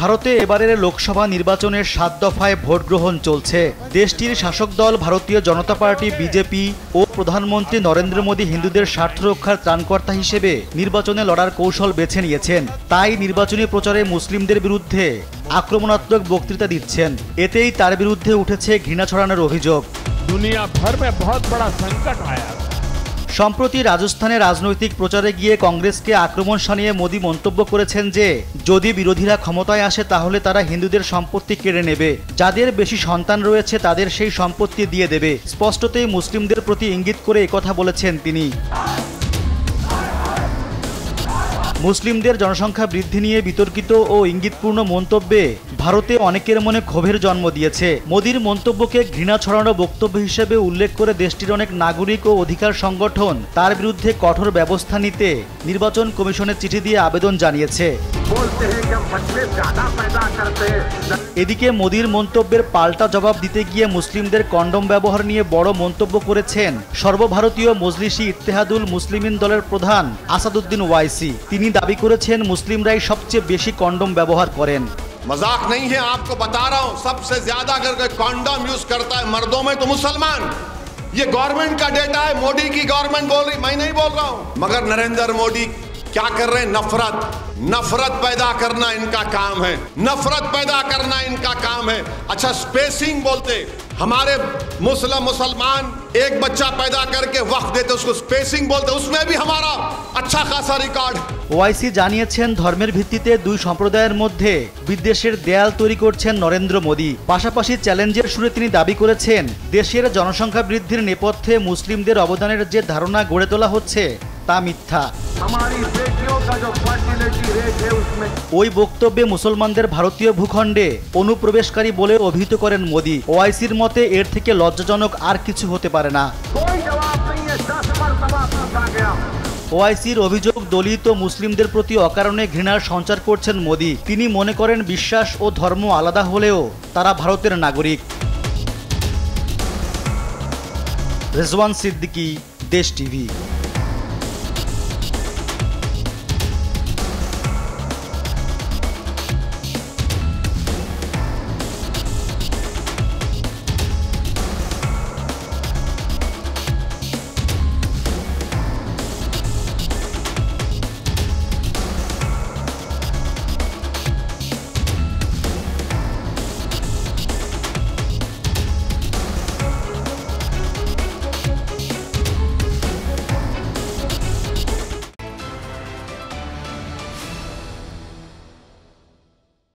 ভারতে এবারের লোকসভা নির্বাচনের 7 দফায় ভোট গ্রহণ চলছে। দেশটির শাসক দল ভারতীয় জনতা পার্টি বিজেপি ও প্রধানমন্ত্রী নরেন্দ্র মোদী হিন্দুদের স্বার্থ রক্ষার ত্রাণকর্তা হিসেবে নির্বাচনে লড়ার কৌশল বেছে নিয়েছেন। তাই নির্বাচনী প্রচারে মুসলিমদের বিরুদ্ধে আক্রমণাত্মক বক্তৃতা দিচ্ছেন। এতেই তার বিরুদ্ধে উঠেছে ঘৃণা ছড়ানোর অভিযোগ। दुनिया भर में बहुत बड़ा संकट आया। সম্প্রতি রাজস্থানে রাজনৈতিক প্রচারে গিয়ে কংগ্রেসকে আক্রমণ শানিয়ে মোদী মন্তব্য করেছেন যে যদি বিরোধীরা ক্ষমতায় আসে তাহলে তারা হিন্দুদের সম্পত্তি কেড়ে নেবে, যাদের বেশি সন্তান রয়েছে তাদের সেই সম্পত্তি দিয়ে দেবে। স্পষ্টতই মুসলিমদের প্রতি ইঙ্গিত করে একথা বলেছেন তিনি। মুসলিমদের জনসংখ্যা বৃদ্ধি নিয়ে বিতর্কিত ও ইঙ্গিতপূর্ণ মন্তব্যে ভারতে অনেকের মনে ক্ষোভের জন্ম দিয়েছে। মোদীর মন্তব্যকে ঘৃণা ছড়ানো বক্তব্য হিসেবে উল্লেখ করে দেশটির অনেক নাগরিক ও অধিকার সংগঠন তার বিরুদ্ধে কঠোর ব্যবস্থা নিতে নির্বাচন কমিশনে চিঠি দিয়ে আবেদন জানিয়েছে। এদিকে মোদীর মন্তব্যের পাল্টা জবাব দিতে গিয়ে মুসলিমদের কন্ডম ব্যবহার নিয়ে বড় মন্তব্য করেছেন সর্বভারতীয় মজলিসি ইত্তেহাদুল মুসলিমিন দলের প্রধান আসাদুদ্দিন ওয়াইসি। তিনি দাবি করেছেন মুসলিমরাই সবচেয়ে বেশি কন্ডম ব্যবহার করেন। मजाक नहीं है, आपको बता रहा हूं, सबसे ज्यादा अगर कोई कॉन्डम यूज करता है मर्दों में तो मुसलमान। ये गवर्नमेंट का डेटा है, मोदी की गवर्नमेंट बोल रही, मैं नहीं बोल रहा हूं। मगर नरेंद्र मोदी क्या कर रहे हैं? नफरत पैदा करना इनका काम है, नफरत पैदा करना इनका काम है। अच्छा, स्पेसिंग बोलते, हमारे मुसलमान एक बच्चा पैदा करके वक्फ देते, उसको स्पेसिंग बोलते, उसमें भी हमारा अच्छा खासा रिकॉर्ड। ওয়াইসি জানিয়েছেন ধর্মের ভিত্তিতে দুই সম্প্রদায়ের মধ্যে বিদ্বেষের দেয়াল তৈরি করছেন নরেন্দ্র মোদী। পাশাপাশি চ্যালেঞ্জের সুরে তিনি দাবি করেছেন দেশের জনসংখ্যা বৃদ্ধির নেপথ্যে মুসলিমদের অবদানের যে ধারণা গড়ে তোলা হচ্ছে তা মিথ্যা। ওই বক্তব্যে মুসলমানদের ভারতীয় ভূখণ্ডে অনুপ্রবেশকারী বলে অভিহিত করেন মোদী। ওয়াইসির মতে এর থেকে লজ্জাজনক আর কিছু হতে পারে না। ওয়াইসির অভিযোগ দলিত মুসলিমদের প্রতি অকারণে ঘৃণার সঞ্চার করছেন মোদী। তিনি মনে করেন বিশ্বাস ও ধর্ম আলাদা হলেও তারা ভারতের নাগরিক। রেজওয়ান সিদ্দিকী, দেশ টিভি।